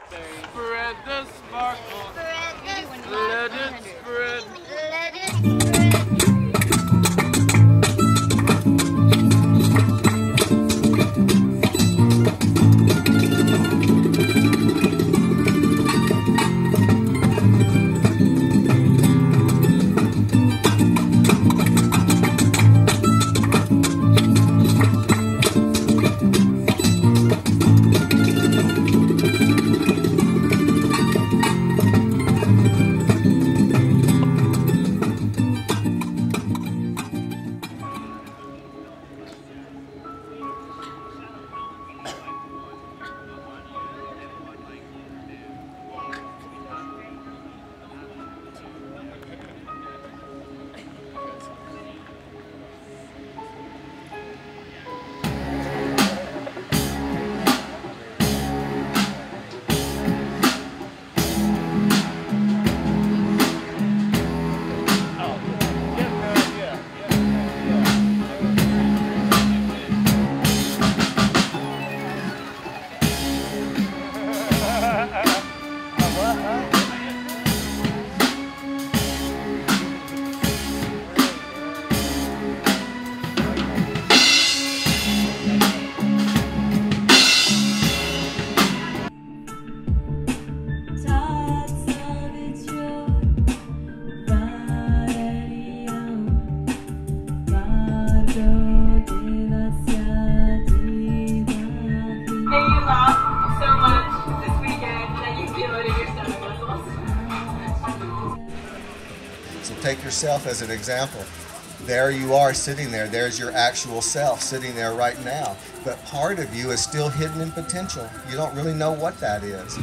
Spread the sparkle. Let it spread. Let it spread. So take yourself as an example. There you are sitting there. There's your actual self sitting there right now. But part of you is still hidden in potential. You don't really know what that is.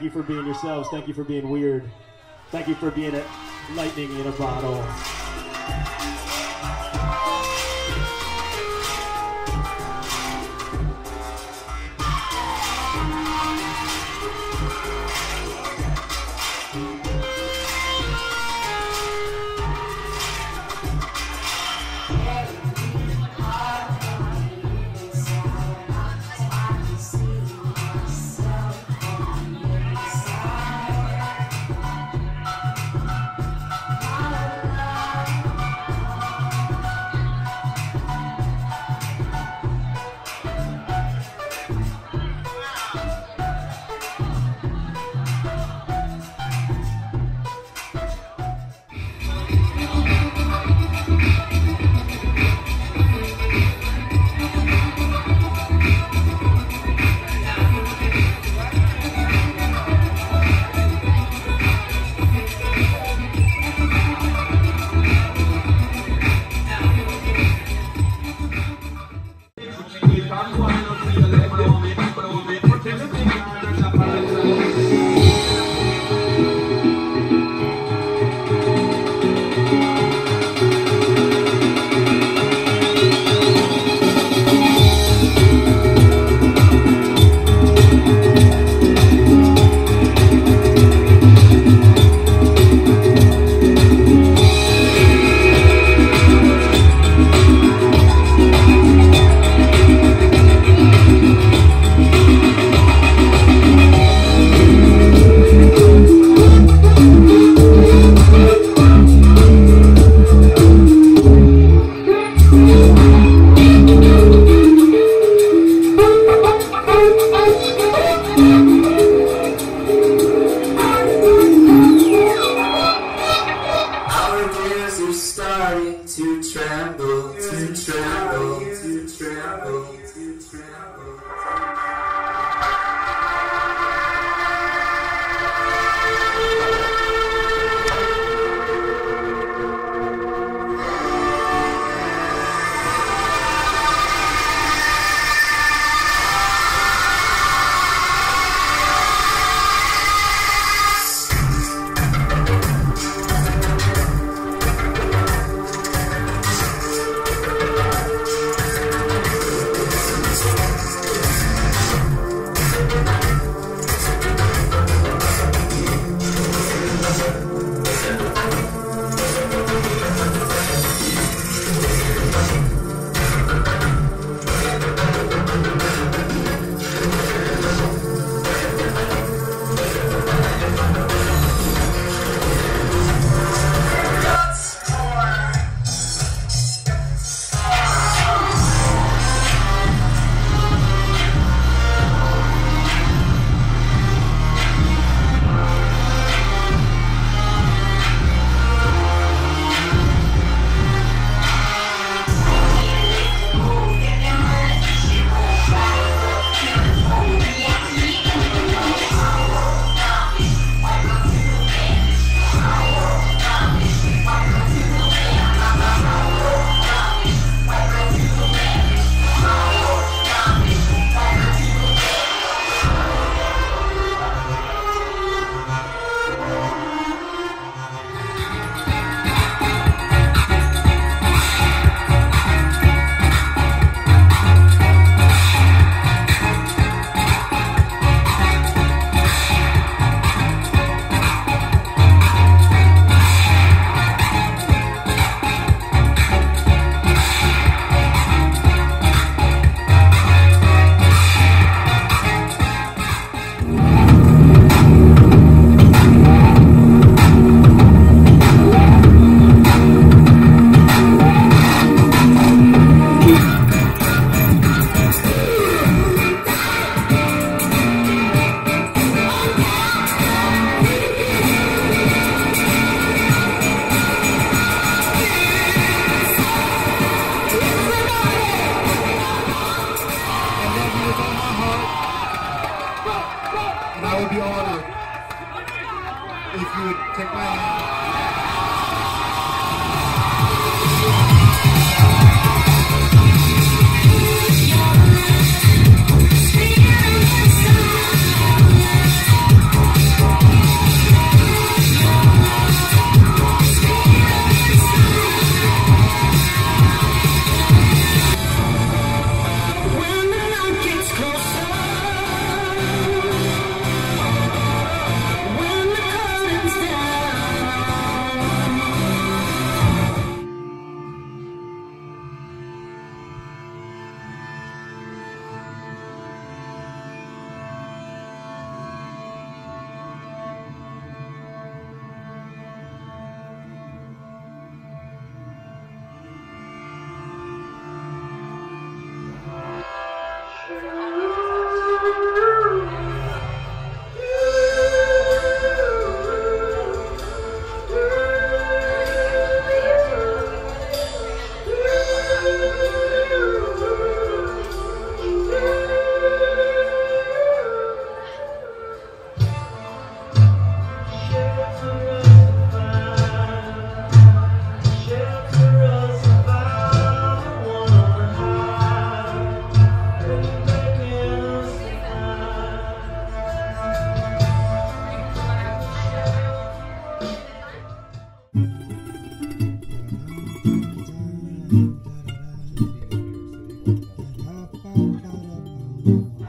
Thank you for being yourselves. Thank you for being weird. Thank you for being a lightning in a bottle.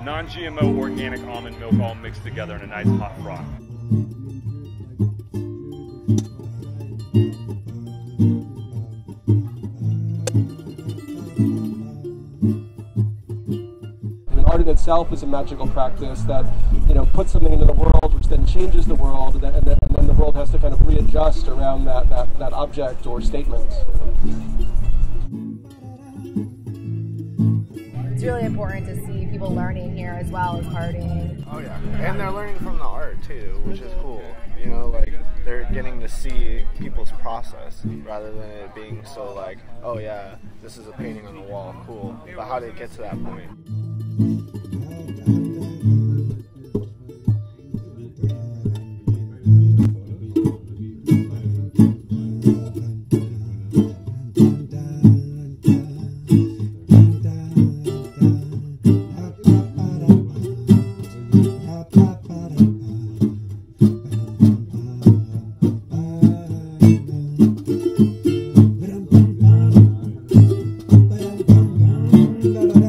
non-GMO organic almond milk all mixed together in a nice hot froth. Art in itself is a magical practice that, puts something into the world, which then changes the world, and then the world has to kind of readjust around that object or statement. It's really important to see people learning here as well as arting. Oh yeah, and they're learning from the art too, which is cool. Like they're getting to see people's process rather than it being so like, oh yeah, this is a painting on the wall, cool. But how did it get to that point? La